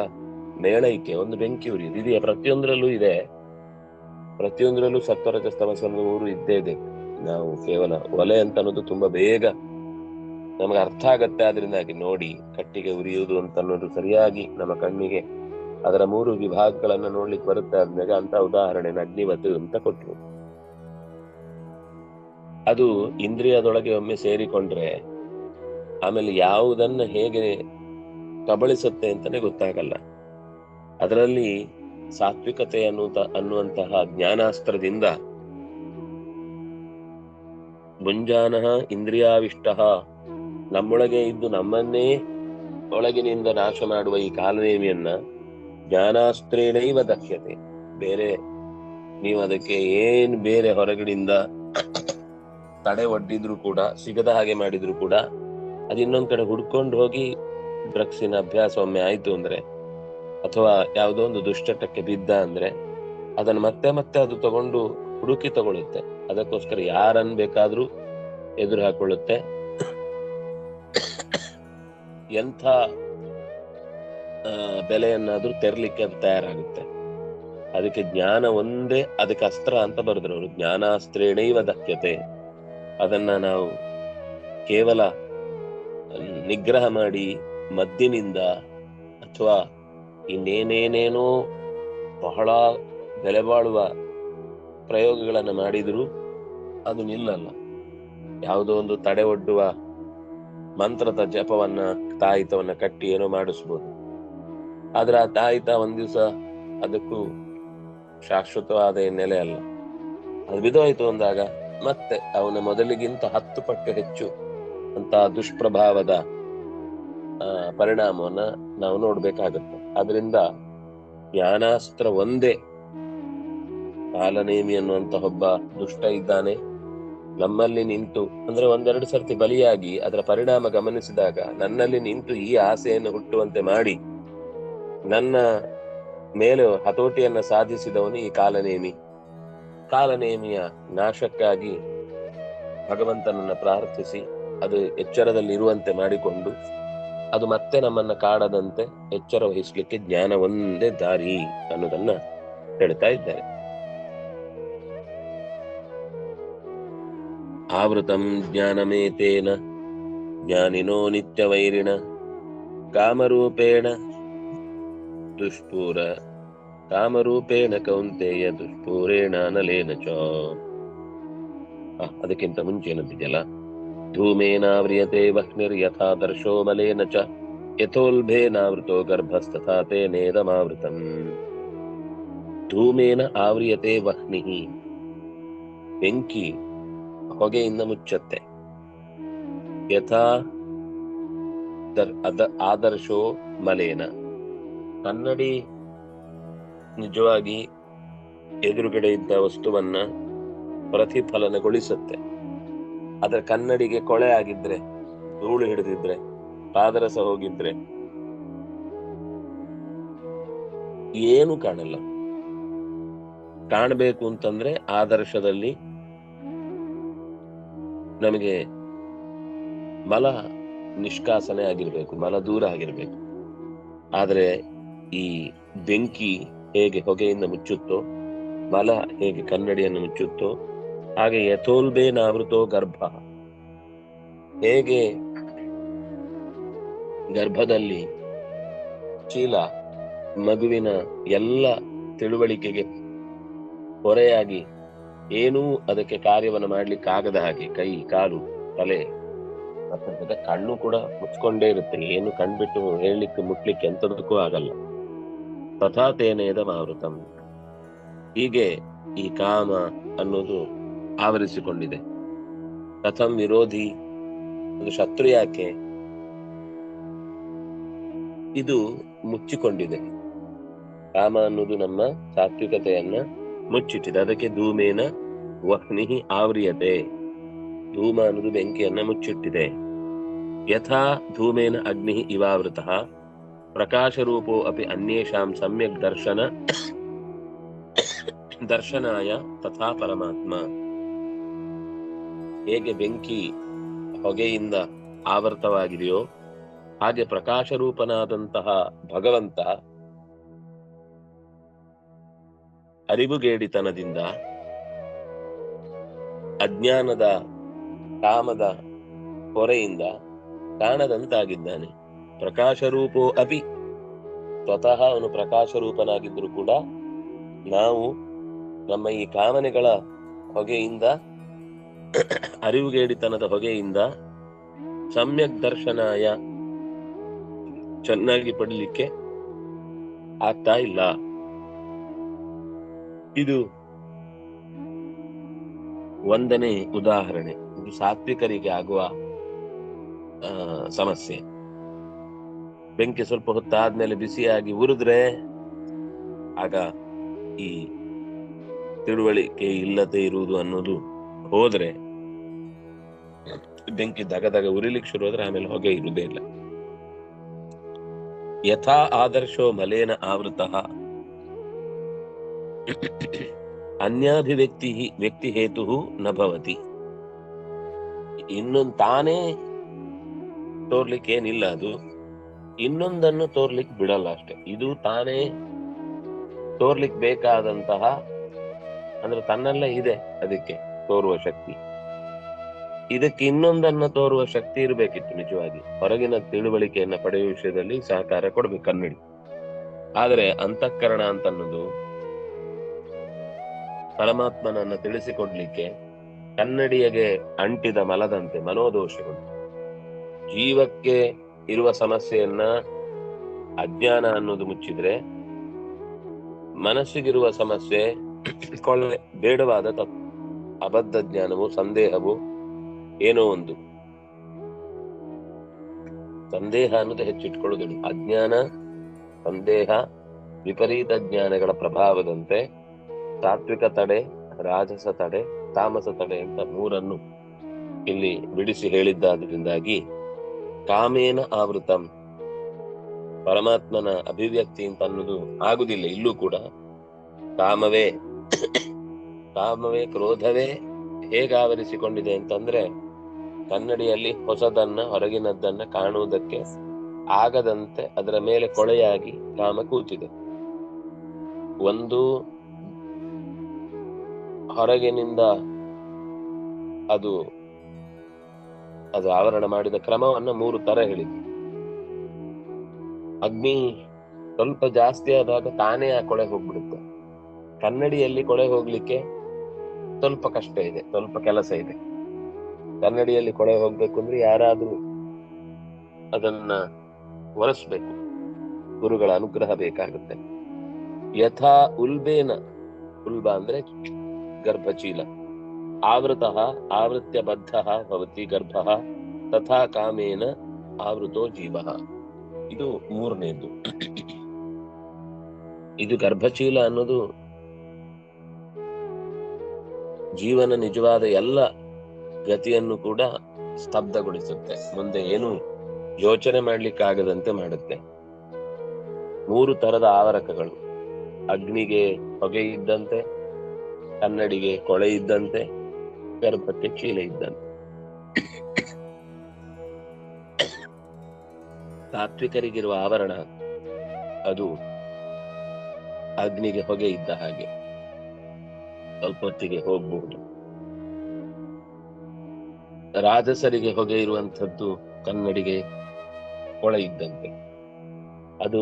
S1: ಮೇಳೈಕೆ ಒಂದು ಬೆಂಕಿ ಉರಿಯುದು ಇದೆಯಾ, ಪ್ರತಿಯೊಂದರಲ್ಲೂ ಇದೆ. ಪ್ರತಿಯೊಂದರಲ್ಲೂ ಸತ್ವರಜ ತಮಸ ಮೂರು ಇದ್ದೇ ಇದೆ. ನಾವು ಕೇವಲ ಒಲೆ ಅಂತ ಅನ್ನೋದು ತುಂಬಾ ಬೇಗ ನಮಗೆ ಅರ್ಥ ಆಗತ್ತೆ. ಆದ್ರಿಂದಾಗಿ ನೋಡಿ, ಕಟ್ಟಿಗೆ ಉರಿಯುವುದು ಅಂತ ಅನ್ನೋದು ಸರಿಯಾಗಿ ನಮ್ಮ ಕಣ್ಣಿಗೆ ಅದರ ಮೂರು ವಿಭಾಗಗಳನ್ನ ನೋಡ್ಲಿಕ್ಕೆ ಬರುತ್ತೆ. ಆದ್ಮೇಲೆ ಅಂತ ಉದಾಹರಣೆನ ಅಗ್ನಿವತ್ ಅಂತ ಕೊಟ್ಟರು. ಅದು ಇಂದ್ರಿಯದೊಳಗೆ ಒಮ್ಮೆ ಸೇರಿಕೊಂಡ್ರೆ ಆಮೇಲೆ ಯಾವುದನ್ನ ಹೇಗೆ ಕಬಳಿಸುತ್ತೆ ಅಂತಾನೆ ಗೊತ್ತಾಗಲ್ಲ. ಅದರಲ್ಲಿ ಸಾತ್ವಿಕತೆ ಅನ್ನುವಂತಹ ಜ್ಞಾನಾಸ್ತ್ರದಿಂದ ಮುಂಜಾನಃ ಇಂದ್ರಿಯಾವಿಷ್ಟ, ನಮ್ಮೊಳಗೆ ಇದ್ದು ನಮ್ಮನ್ನೇ ಒಳಗಿನಿಂದ ನಾಶ ಮಾಡುವ ಈ ಕಾಲನೇಮಿಯನ್ನ ಜ್ಞಾನಾಸ್ತ್ರೇಣೈವ ದಕ್ಷ್ಯತೆ. ಬೇರೆ ನೀವು ಅದಕ್ಕೆ ಬೇರೆ ಹೊರಗಡೆಯಿಂದ ತಡೆ ಒಡ್ಡಿದ್ರು ಕೂಡ, ಸಿಗದ ಹಾಗೆ ಮಾಡಿದ್ರು ಕೂಡ, ಅದು ಇನ್ನೊಂದ್ ಕಡೆ ಹುಡ್ಕೊಂಡು ಹೋಗಿ ಡ್ರಗ್ಸಿನ ಅಭ್ಯಾಸ ಒಮ್ಮೆ ಆಯ್ತು ಅಂದ್ರೆ, ಅಥವಾ ಯಾವುದೋ ಒಂದು ದುಶ್ಚಟಕ್ಕೆ ಬಿದ್ದ ಅಂದ್ರೆ ಅದನ್ನ ಮತ್ತೆ ಮತ್ತೆ ಅದು ತಗೊಂಡು ಹುಡುಕಿ ತಗೊಳುತ್ತೆ. ಅದಕ್ಕೋಸ್ಕರ ಯಾರನ್ನ ಬೇಕಾದ್ರೂ ಎದುರು ಹಾಕೊಳ್ಳುತ್ತೆ. ಎಂಥ ಬೆಲೆಯನ್ನಾದ್ರೂ ತೆರಲಿಕ್ಕೆ ಅದು ತಯಾರಾಗುತ್ತೆ. ಅದಕ್ಕೆ ಜ್ಞಾನ ಒಂದೇ ಅದಕ್ಕೆ ಅಸ್ತ್ರ ಅಂತ ಬರೆದ್ರು ಅವರು, ಜ್ಞಾನಾಸ್ತ್ರೇಣೈವ ದಕ್ಷ್ಯತೆ. ಅದನ್ನ ನಾವು ಕೇವಲ ನಿಗ್ರಹ ಮಾಡಿ ಮದ್ದಿನಿಂದ ಅಥವಾ ಇನ್ನೇನೇನೇನೋ ಬಹಳ ಬೆಲೆ ಬಾಳುವ ಪ್ರಯೋಗಗಳನ್ನ ಮಾಡಿದ್ರು ಅದು ನಿಲ್ಲಲ್ಲ. ಯಾವುದೋ ಒಂದು ತಡೆ ಒಡ್ಡುವ ಮಂತ್ರದ ಜಪವನ್ನ, ತಾಯಿತವನ್ನ ಕಟ್ಟಿ ಏನೋ ಮಾಡಿಸ್ಬೋದು. ಆದ್ರೆ ಆ ತಾಯಿತ ಒಂದ್ ದಿವಸ ಅದಕ್ಕೂ ಶಾಶ್ವತವಾದ ನೆಲೆ ಅಲ್ಲ. ಅದು ಬಿದೋಯ್ತು ಅಂದಾಗ ಮತ್ತೆ ಅವನ ಮೊದಲಿಗಿಂತ 10 ಪಟ್ಟು ಹೆಚ್ಚು ಅಂತ ದುಷ್ಪ್ರಭಾವದ ಪರಿಣಾಮವನ್ನ ನಾವು ನೋಡ್ಬೇಕಾಗತ್ತೆ. ಆದ್ರಿಂದ ಜ್ಞಾನಾಸ್ತ್ರ ಒಂದೇ. ಕಾಲನೇಮಿ ಅನ್ನುವಂತ ಒಬ್ಬ ದುಷ್ಟ ಇದ್ದಾನೆ, ನಮ್ಮಲ್ಲಿ ನಿಂತು ಅಂದ್ರೆ ಒಂದೆರಡು ಸರ್ತಿ ಬಲಿಯಾಗಿ ಅದರ ಪರಿಣಾಮ ಗಮನಿಸಿದಾಗ ನನ್ನಲ್ಲಿ ನಿಂತು ಈ ಆಸೆಯನ್ನು ಹುಟ್ಟುವಂತೆ ಮಾಡಿ ನನ್ನ ಮೇಲೆ ಹತೋಟಿಯನ್ನ ಸಾಧಿಸಿದವನು ಈ ಕಾಲನೇಮಿ. ಕಾಲನೇಮಿಯ ನಾಶಕ್ಕಾಗಿ ಭಗವಂತನನ್ನ ಪ್ರಾರ್ಥಿಸಿ ಅದು ಎಚ್ಚರದಲ್ಲಿ ಇರುವಂತೆ ಮಾಡಿಕೊಂಡು ಅದು ಮತ್ತೆ ನಮ್ಮನ್ನ ಕಾಡದಂತೆ ಎಚ್ಚರ ವಹಿಸ್ಲಿಕ್ಕೆ ಜ್ಞಾನ ಒಂದೇ ದಾರಿ ಅನ್ನೋದನ್ನ ಹೇಳ್ತಾ ಇದ್ದಾರೆ. ಆವೃತಂ ಜ್ಞಾನಮೇತೇನ ಜ್ಞಾನಿನೋ ನಿತ್ಯವೈರಿಣ ಕಾಮರೂಪೇಣ ದುಷ್ಪೂರ ಕಾಮರೂಪೇಣ ಕೌಂತೆಯ ದುಷ್ಪೂರೇಣ ಅನಲೇನ ಚ. ಅದಕ್ಕಿಂತ ಮುಂಚೆ ಏನಂತಿದೆಯಲ್ಲ, ಧೂಮೇನಾವ್ರಿಯತೆ ವಹ್ನಿರ್ಯಥಾದರ್ಶೋ ಮಲೇನ ಚ ಯಥೋಲ್ಭೇನಾವೃತೋ ಗರ್ಭಸ್ತಥಾ ತೇನೇದಮಾವೃತಂ. ಧೂಮೇನ ಆವ್ರಿಯತೆ ವಹ್ನಿ, ಬೆಂಕಿ ಹೊಗೆಯಿಂದ ಮುಚ್ಚತ್ತೆ. ಯಥಾ ಆದರ್ಶೋ ಮಲೇನ, ಕನ್ನಡಿ ನಿಜವಾಗಿ ಎದುರುಗಡೆ ಇದ್ದ ವಸ್ತುವನ್ನ ಪ್ರತಿಫಲನಗೊಳಿಸುತ್ತೆ. ಅದರ ಕನ್ನಡಿಗೆ ಕೊಳೆ ಆಗಿದ್ರೆ, ಧೂಳು ಹಿಡಿದಿದ್ರೆ, ಪಾದರಸ ಹೋಗಿದ್ರೆ ಏನು ಕಾಣಲ್ಲ. ಕಾಣಬೇಕು ಅಂತಂದ್ರೆ ಆದರ್ಶದಲ್ಲಿ ನಮಗೆ ಮಲ ನಿಷ್ಕಾಸನೆ ಆಗಿರ್ಬೇಕು, ಮಲ ದೂರ ಆಗಿರ್ಬೇಕು. ಆದ್ರೆ ಈ ಬೆಂಕಿ ಹೇಗೆ ಹೊಗೆಯಿಂದ ಮುಚ್ಚುತ್ತೋ, ಮಲ ಹೇಗೆ ಕನ್ನಡಿಯನ್ನು ಮುಚ್ಚುತ್ತೋ, ಹಾಗೆ ಯಥೋಲ್ಬೇನಾವೃತೋ ಗರ್ಭ, ಹೇಗೆ ಗರ್ಭದಲ್ಲಿ ಚೀಲ ಮಗುವಿನ ಎಲ್ಲ ತಿಳುವಳಿಕೆಗೆ ಹೊರೆಯಾಗಿ ಏನೂ ಅದಕ್ಕೆ ಕಾರ್ಯವನ್ನು ಮಾಡ್ಲಿಕ್ಕಾಗದ ಹಾಗೆ, ಕೈ, ಕಾಲು, ತಲೆ ಮತ್ತೆ ಕಣ್ಣು ಕೂಡ ಮುಚ್ಕೊಂಡೇ ಇರುತ್ತೆ, ಏನು ಕಣ್ಬಿಟ್ಟು ಹೇಳಲಿಕ್ಕೆ ಮುಟ್ಲಿಕ್ಕೆ ಎಂತದಕ್ಕೂ ಆಗಲ್ಲ. ತಥಾ ತೇನೇದಮಾವೃತಂ, ಹೀಗೆ ಈ ಕಾಮ ಅನ್ನೋದು ಆವರಿಸಿಕೊಂಡಿದೆ. ಕಥಂ ವಿರೋಧಿ, ಒಂದು ಶತ್ರು ಯಾಕೆ? ಇದು ಮುಚ್ಚಿಕೊಂಡಿದೆ. ಕಾಮ ಅನ್ನೋದು ನಮ್ಮ ಸಾತ್ವಿಕತೆಯನ್ನ ಮುಚ್ಚಿಟ್ಟಿದೆ. ಅದಕ್ಕೆ ಧೂಮೇನ ವಹ್ನಿ ಆವ್ರಿಯತೆ, ಧೂಮ ಅನ್ನೋದು ಬೆಂಕಿಯನ್ನ ಮುಚ್ಚಿಟ್ಟಿದೆ. ಯಥಾ ಧೂಮೇನ ಅಗ್ನಿ ಇವಾವೃತಃ ಪ್ರಕಾಶ ರೂಪೋ ಅಪಿ ಅನ್ಯೇಷಾಂ ಸಮ್ಯಕ್ ದರ್ಶನಾಯ ತಥಾ ಪರಮಾತ್ಮ. ಹೇಗೆ ಬೆಂಕಿ ಹೊಗೆಯಿಂದ ಆವೃತವಾಗಿದೆಯೋ ಹಾಗೆ ಪ್ರಕಾಶ ರೂಪನಾದಂತಹ ಭಗವಂತ ಅರಿವುಗೇಡಿತನದಿಂದ, ಅಜ್ಞಾನದ ಕಾಮದ ಹೊರೆಯಿಂದ ಕಾಣದಂತಾಗಿದ್ದಾನೆ. ಪ್ರಕಾಶ ರೂಪೋ ಅಪಿ, ಸ್ವತಃ ಅವನು ಪ್ರಕಾಶ ರೂಪನಾಗಿದ್ರು ಕೂಡ ನಾವು ನಮ್ಮ ಈ ಕಾಮನೆಗಳ ಹೊಗೆಯಿಂದ, ಅರಿವುಗೇಡಿತನದ ಹೊಗೆಯಿಂದ ಸಮ್ಯಕ್ ದರ್ಶನಾಯ, ಚೆನ್ನಾಗಿ ಪಡಲಿಕ್ಕೆ ಆಗ್ತಾ ಇಲ್ಲ. ಇದು ಒಂದನೇ ಉದಾಹರಣೆ. ಇದು ಸಾತ್ವಿಕರಿಗೆ ಆಗುವ ಸಮಸ್ಯೆ. ಬೆಂಕಿ ಸ್ವಲ್ಪ ಹೊತ್ತಾದ್ಮೇಲೆ ಬಿಸಿಯಾಗಿ ಉರಿದ್ರೆ ಆಗ ಈ ತಿಳುವಳಿಕೆ ಇಲ್ಲದೆ ಇರುವುದು ಅನ್ನೋದು ಹೋದ್ರೆ, ಬೆಂಕಿ ದಗದಗ ಉರಿಲಿಕ್ಕೆ ಶುರು ಹೋದ್ರೆ ಆಮೇಲೆ ಹೊಗೆ ಇರುವುದೇ ಇಲ್ಲ. ಯಥಾ ಆದರ್ಶೋ ಮಲೇನ ಆವೃತಃ ವ್ಯಕ್ತಿ ಹೇತು ನ ಭವತಿ. ಇನ್ನೊಂದು ತಾನೇ ತೋರ್ಲಿಕ್ಕೆ ಏನಿಲ್ಲ, ಅದು ಇನ್ನೊಂದನ್ನು ತೋರ್ಲಿಕ್ಕೆ ಬಿಡಲ್ಲ ಅಷ್ಟೆ. ಇದು ತಾನೇ ತೋರ್ಲಿಕ್ಕೆ ಬೇಕಾದಂತಹ, ಅಂದ್ರೆ ತನ್ನೆಲ್ಲ ಇದೆ ಅದಕ್ಕೆ ತೋರುವ ಶಕ್ತಿ. ಇದಕ್ಕೆ ಇನ್ನೊಂದನ್ನ ತೋರುವ ಶಕ್ತಿ ಇರಬೇಕಿತ್ತು. ನಿಜವಾಗಿ ಹೊರಗಿನ ತಿಳುವಳಿಕೆಯನ್ನ ಪಡೆಯುವ ವಿಷಯದಲ್ಲಿ ಸಹಕಾರ ಕೊಡ್ಬೇಕು ಕನ್ನಡಿ. ಆದರೆ ಅಂತಃಕರಣ ಅಂತನ್ನೋದು ಪರಮಾತ್ಮನನ್ನ ತಿಳಿಸಿಕೊಡ್ಲಿಕ್ಕೆ ಕನ್ನಡಿಯಗೆ ಅಂಟಿದ ಮಲದಂತೆ ಮನೋದೋಷಗಳು. ಜೀವಕ್ಕೆ ಇರುವ ಸಮಸ್ಯೆಯನ್ನ ಅಜ್ಞಾನ ಅನ್ನೋದು ಮುಚ್ಚಿದ್ರೆ, ಮನಸ್ಸಿಗಿರುವ ಸಮಸ್ಯೆ ಕೊಳ್ಳೆ ಬೇಡವಾದ ತಪ್ಪು, ಅಬದ್ಧ ಜ್ಞಾನವು, ಸಂದೇಹವು, ಏನೋ ಒಂದು ಸಂದೇಹ ಅನ್ನೋದು ಹೆಚ್ಚಿಟ್ಕೊಳ್ಳೋದಿಲ್ಲ. ಅಜ್ಞಾನ, ಸಂದೇಹ, ವಿಪರೀತ ಜ್ಞಾನಗಳ ಪ್ರಭಾವದಂತೆ ಸಾತ್ವಿಕ ತಡೆ, ರಾಜಸ ತಡೆ, ತಾಮಸ ತಡೆ ಅಂತ ಮೂರನ್ನು ಇಲ್ಲಿ ಬಿಡಿಸಿ ಹೇಳಿದ್ದಾದ್ರಿಂದಾಗಿ ಕಾಮೇನ ಆವೃತಂ, ಪರಮಾತ್ಮನ ಅಭಿವ್ಯಕ್ತಿ ಅಂತ ಅನ್ನೋದು ಆಗುದಿಲ್ಲ. ಇಲ್ಲೂ ಕೂಡ ಕಾಮವೇ ಕ್ರೋಧವೇ ಹೇಗೆ ಆವರಿಸಿಕೊಂಡಿದೆ ಅಂತಂದ್ರೆ, ಕನ್ನಡಿಯಲ್ಲಿ ಹೊಸದನ್ನ, ಹೊರಗಿನದ್ದನ್ನ ಕಾಣುವುದಕ್ಕೆ ಆಗದಂತೆ ಅದರ ಮೇಲೆ ಕೊಳೆಯಾಗಿ ಕಾಮ ಕೂತಿದೆ. ಒಂದು ಹೊರಗಿನಿಂದ ಅದು ಅದು ಆವರಣ ಮಾಡಿದ ಕ್ರಮವನ್ನ 3 ತರ ಹೇಳಿದ್ವಿ. ಅಗ್ನಿ ಸ್ವಲ್ಪ ಜಾಸ್ತಿ ಆದಾಗ ತಾನೇ ಆ ಕೊಳೆ ಹೋಗ್ಬಿಡುತ್ತೆ. ಕನ್ನಡಿಯಲ್ಲಿ ಕೊಳೆ ಹೋಗ್ಲಿಕ್ಕೆ ಸ್ವಲ್ಪ ಕಷ್ಟ ಇದೆ, ಸ್ವಲ್ಪ ಕೆಲಸ ಇದೆ. ಕನ್ನಡಿಯಲ್ಲಿ ಕೊಳೆ ಹೋಗ್ಬೇಕು ಅಂದ್ರೆ ಯಾರಾದ್ರೂ ಅದನ್ನ ಒರೆಸ್ಬೇಕು, ಗುರುಗಳ ಅನುಗ್ರಹ ಬೇಕಾಗುತ್ತೆ. ಯಥಾ ಉಲ್ಬೇನ, ಉಲ್ಬ ಅಂದ್ರೆ ಗರ್ಭಚೀಲ, ಆವೃತಃ ಆವೃತ್ಯ ಬದ್ಧಃ ಭವತಿ ಗರ್ಭಃ ತಥಾ ಕಾಮೇನ ಆವೃತೋ ಜೀವಃ. ಇದು 3ನೇದು. ಇದು ಗರ್ಭಚೀಲ ಅನ್ನೋದು ಜೀವನ ನಿಜವಾದ ಎಲ್ಲ ಗತಿಯನ್ನು ಕೂಡ ಸ್ತಬ್ಧಗೊಳಿಸುತ್ತೆ, ಮುಂದೆ ಏನು ಯೋಚನೆ ಮಾಡ್ಲಿಕ್ಕಾಗದಂತೆ ಮಾಡುತ್ತೆ. 3 ತರದ ಆವರಕಗಳು: ಅಗ್ನಿಗೆ ಹೊಗೆ ಇದ್ದಂತೆ, ಕನ್ನಡಿಗೆ ಕೊಳೆ ಇದ್ದಂತೆ, ಗರ್ಭಕ್ಕೆ ಚೀಲ ಇದ್ದಂತೆ. ತಾತ್ವಿಕರಿಗಿರುವ ಆವರಣ ಅದು ಅಗ್ನಿಗೆ ಹೊಗೆ ಇದ್ದ ಹಾಗೆ, ಸ್ವಲ್ಪ ಹೊತ್ತಿಗೆ ಹೋಗ್ಬಹುದು. ರಾಜಸರಿಗೆ ಹೊಗೆ ಇರುವಂಥದ್ದು ಕನ್ನಡಿಗೆ ಕೊಳೆ ಇದ್ದಂತೆ. ಅದು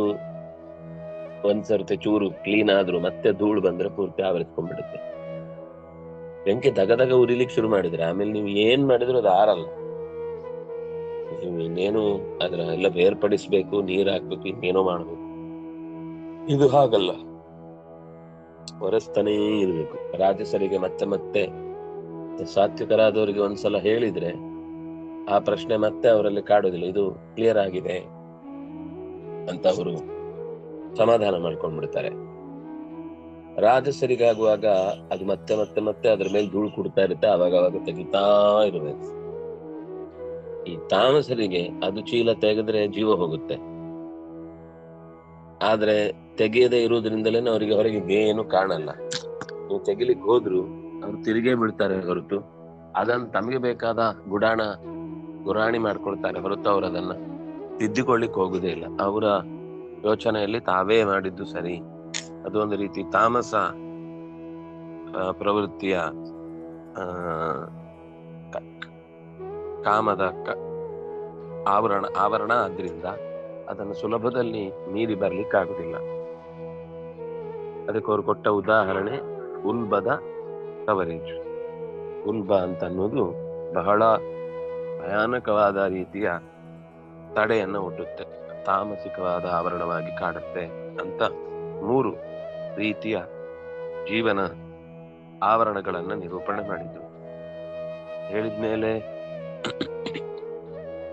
S1: ಒಂದ್ಸರ್ತಿ ಚೂರು ಕ್ಲೀನ್ ಆದ್ರೂ ಮತ್ತೆ ಧೂಳು ಬಂದ್ರೆ ಪೂರ್ತಿ ಆವರಿಸ್ಕೊಂಡ್ಬಿಡುತ್ತೆ. ಬೆಂಕಿ ದಗದಗ ಉರಿಲಿಕ್ಕೆ ಶುರು ಮಾಡಿದ್ರೆ ಆಮೇಲೆ ನೀವು ಏನ್ ಮಾಡಿದ್ರು ಅದು ಆರಲ್ಲ. ನೀವು ಇನ್ನೇನು ಅದ್ರ ಎಲ್ಲ ಬೇರ್ಪಡಿಸ್ಬೇಕು, ನೀರ್ ಹಾಕ್ಬೇಕು, ಇನ್ನೇನೋ ಮಾಡ್ಬೇಕು. ಇದು ಹಾಗಲ್ಲ, ಒರೆಸ್ತಾನೇ ಇರ್ಬೇಕು. ರಾಜಸರಿಗೆ ಮತ್ತೆ ಮತ್ತೆ, ಸಾತ್ವಿಕರಾದವರಿಗೆ ಒಂದ್ಸಲ ಹೇಳಿದ್ರೆ ಆ ಪ್ರಶ್ನೆ ಮತ್ತೆ ಅವರಲ್ಲಿ ಕಾಡುದಿಲ್ಲ, ಇದು ಕ್ಲಿಯರ್ ಆಗಿದೆ ಅಂತ ಅವರು ಸಮಾಧಾನ ಮಾಡ್ಕೊಂಡ್ಬಿಡ್ತಾರೆ. ರಾಜಸರಿಗಾಗುವಾಗ ಅದು ಮತ್ತೆ ಮತ್ತೆ ಮತ್ತೆ ಅದ್ರ ಮೇಲೆ ಧೂಳು ಕೊಡ್ತಾ ಇರುತ್ತೆ, ಅವಾಗ ತೆಗಿತಾ ಇರಬೇಕು. ಈ ತಾಮಸರಿಗೆ ಅದು ಚೀಲ ತೆಗೆದ್ರೆ ಜೀವ ಹೋಗುತ್ತೆ, ಆದ್ರೆ ತೆಗೆಯದೇ ಇರುವುದ್ರಿಂದಲೇ ಅವರಿಗೆ ಹೊರಗೆ ಏನು ಕಾಣಲ್ಲ. ನೀವು ತೆಗಿಲಿಕ್ಕೆ ಹೋದ್ರು ಅವ್ರು ತಿರುಗೇ ಬಿಡ್ತಾರೆ ಹೊರತು ಅದನ್ನ ತಮಗೆ ಬೇಕಾದ ಗುರಾಣಿ ಮಾಡ್ಕೊಳ್ತಾರೆ ಹೊರತು ಅವ್ರು ಅದನ್ನ ತಿದ್ದಿಕೊಳ್ಳಿಕ್ ಹೋಗುದೇ ಇಲ್ಲ. ಅವರ ಯೋಚನೆಯಲ್ಲಿ ತಾವೇ ಮಾಡಿದ್ದು ಸರಿ. ಅದೊಂದು ರೀತಿ ತಾಮಸ ಪ್ರವೃತ್ತಿಯ ಕಾಮದ ಆವರಣ ಆದ್ರಿಂದ ಅದನ್ನು ಸುಲಭದಲ್ಲಿ ಮೀರಿ ಬರ್ಲಿಕ್ಕಾಗುದಿಲ್ಲ. ಅದಕ್ಕೆ ಅವರು ಕೊಟ್ಟ ಉದಾಹರಣೆ ಉಲ್ಬದ ಕವರೇಜ್. ಉಲ್ಬ ಅಂತ ಅನ್ನೋದು ಬಹಳ ಭಯಾನಕವಾದ ರೀತಿಯ ತಡೆಯನ್ನು ಹುಟ್ಟುತ್ತೆ, ತಾಮಸಿಕವಾದ ಆವರಣವಾಗಿ ಕಾಡುತ್ತೆ ಅಂತ 3 ರೀತಿಯ ಜೀವನ ಆವರಣಗಳನ್ನ ನಿರೂಪಣೆ ಮಾಡಿದ್ರು. ಹೇಳಿದ್ಮೇಲೆ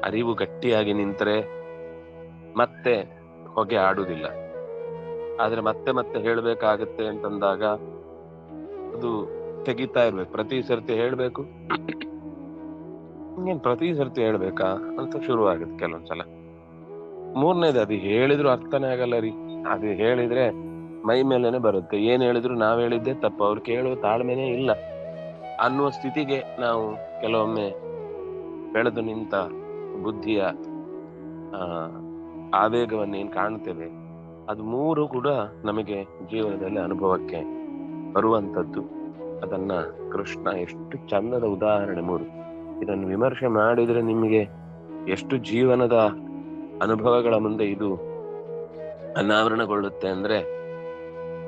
S1: ಅರಿವು ಗಟ್ಟಿಯಾಗಿ ನಿಂತರೆ ಮತ್ತೆ ಹೊಗೆ ಆಡುದಿಲ್ಲ. ಆದ್ರೆ ಮತ್ತೆ ಮತ್ತೆ ಹೇಳ್ಬೇಕಾಗತ್ತೆ ಅಂತಂದಾಗ ಅದು ತೆಗಿತಾ ಇರ್ಬೇಕು, ಪ್ರತಿ ಸರ್ತಿ ಹೇಳ್ಬೇಕು. ಇನ್ನೇನ್ ಪ್ರತಿ ಸರ್ತಿ ಹೇಳ್ಬೇಕಾ ಅಂತ ಶುರು ಆಗುತ್ತೆ ಕೆಲವೊಂದ್ಸಲ. 3ನೇದು, ಅದು ಹೇಳಿದ್ರು ಅರ್ಥನೇ ಆಗಲ್ಲ ರೀ, ಅದು ಹೇಳಿದ್ರೆ ಮೈ ಮೇಲೇನೆ ಬರುತ್ತೆ. ಏನ್ ಹೇಳಿದ್ರು ನಾವ್ ಹೇಳಿದ್ದೆ ತಪ್ಪು, ಅವ್ರು ಕೇಳುವ ತಾಳ್ಮೆನೇ ಇಲ್ಲ ಅನ್ನುವ ಸ್ಥಿತಿಗೆ ನಾವು ಕೆಲವೊಮ್ಮೆ ಬೆಳೆದು ನಿಂತ ಬುದ್ಧಿಯ ಆವೇಗವನ್ನೇನ್ ಕಾಣ್ತೇವೆ, ಅದು 3 ಕೂಡ ನಮಗೆ ಜೀವನದಲ್ಲಿ ಅನುಭವಕ್ಕೆ ಬರುವಂತದ್ದು. ಅದನ್ನ ಕೃಷ್ಣ ಎಷ್ಟು ಚಂದದ ಉದಾಹರಣೆ 3. ಇದನ್ನು ವಿಮರ್ಶೆ ಮಾಡಿದ್ರೆ ನಿಮಗೆ ಎಷ್ಟು ಜೀವನದ ಅನುಭವಗಳ ಮುಂದೆ ಇದು ಅನಾವರಣಗೊಳ್ಳುತ್ತೆ ಅಂದ್ರೆ,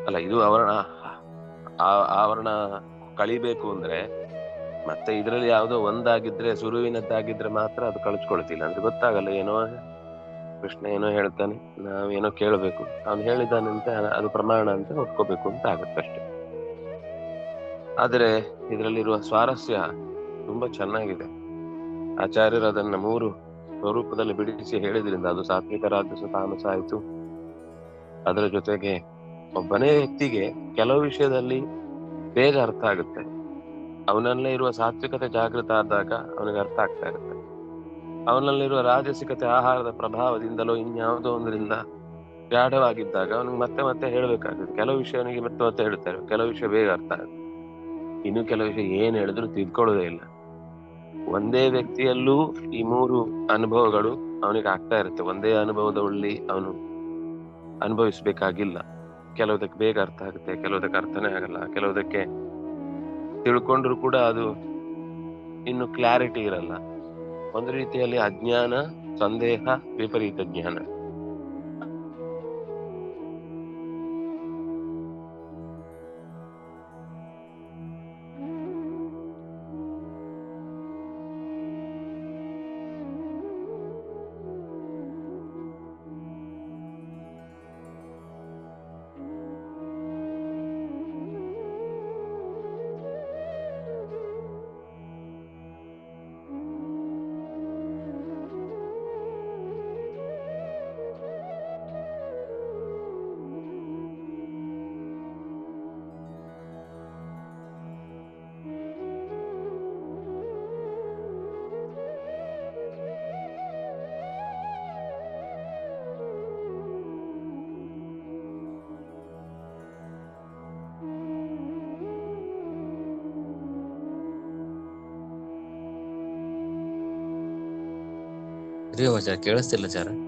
S1: ಅಲ್ಲ, ಇದು ಆವರಣ ಕಳಿಬೇಕು ಅಂದ್ರೆ ಮತ್ತೆ ಇದರಲ್ಲಿ ಯಾವುದೋ ಒಂದಾಗಿದ್ರೆ, ಸುರುವಿನದ್ದಾಗಿದ್ರೆ ಮಾತ್ರ ಅದು ಕಳಿಸ್ಕೊಳ್ತಿಲ್ಲ ಅಂದ್ರೆ ಗೊತ್ತಾಗಲ್ಲ. ಏನೋ ಕೃಷ್ಣ ಏನೋ ಹೇಳ್ತಾನೆ, ನಾವೇನೋ ಕೇಳಬೇಕು, ಅವನು ಹೇಳಿದಾನಂತೆ ಅದು ಪ್ರಮಾಣ ಅಂತ ಒಪ್ಕೋಬೇಕು ಅಂತ ಆಗುತ್ತಷ್ಟೆ. ಆದ್ರೆ ಇದರಲ್ಲಿರುವ ಸ್ವಾರಸ್ಯ ತುಂಬಾ ಚೆನ್ನಾಗಿದೆ. ಆಚಾರ್ಯರು ಅದನ್ನ 3 ಸ್ವರೂಪದಲ್ಲಿ ಬಿಡಿಸಿ ಹೇಳಿದ್ರಿಂದ ಅದು ಸಾತ್ವಿಕ, ರಾಜಸ, ತಾಮಸ ಆಯ್ತು. ಅದರ ಜೊತೆಗೆ ಒಬ್ಬನೇ ವ್ಯಕ್ತಿಗೆ ಕೆಲವು ವಿಷಯದಲ್ಲಿ ಬೇಗ ಅರ್ಥ ಆಗುತ್ತೆ. ಅವನಲ್ಲೇ ಇರುವ ಸಾತ್ವಿಕತೆ ಜಾಗೃತ ಆದಾಗ ಅವನಿಗೆ ಅರ್ಥ ಆಗ್ತಾ ಇರುತ್ತೆ. ಅವನಲ್ಲಿರುವ ರಾಜಸಿಕತೆ ಆಹಾರದ ಪ್ರಭಾವದಿಂದಲೋ ಇನ್ಯಾವುದೋ ಒಂದರಿಂದ ಗಾಢವಾಗಿದ್ದಾಗ ಅವನಿಗೆ ಮತ್ತೆ ಮತ್ತೆ ಹೇಳ್ಬೇಕಾಗುತ್ತೆ. ಕೆಲವು ವಿಷಯ ಅವನಿಗೆ ಮತ್ತೆ ಮತ್ತೆ ಹೇಳ್ತಾರೆ, ಕೆಲವು ವಿಷಯ ಬೇಗ ಅರ್ಥ ಆಗುತ್ತೆ, ಇನ್ನು ಕೆಲವು ವಿಷಯ ಏನ್ ಹೇಳಿದ್ರು ತಿಳ್ಕೊಳ್ಳೋದೇ ಇಲ್ಲ. ಒಂದೇ ವ್ಯಕ್ತಿಯಲ್ಲೂ ಈ 3 ಅನುಭವಗಳು ಅವನಿಗೆ ಆಗ್ತಾ ಇರುತ್ತೆ. ಒಂದೇ ಅನುಭವದ ಉಳ್ಳಿ ಅವನು ಅನುಭವಿಸ್ಬೇಕಾಗಿಲ್ಲ. ಕೆಲವುದಕ್ಕೆ ಬೇಗ ಅರ್ಥ ಆಗುತ್ತೆ, ಕೆಲವುದಕ್ಕೆ ಅರ್ಥನೇ ಆಗಲ್ಲ, ಕೆಲವುದಕ್ಕೆ ತಿಳ್ಕೊಂಡ್ರು ಕೂಡ ಅದು ಇನ್ನು ಕ್ಲಾರಿಟಿ ಇರಲ್ಲ. ಒಂದು ರೀತಿಯಲ್ಲಿ ಅಜ್ಞಾನ, ಸಂದೇಹ, ವಿಪರೀತ ಜ್ಞಾನ.
S2: ಕೇಳಿಸ್ತಿಲ್ಲ ಚಾರ.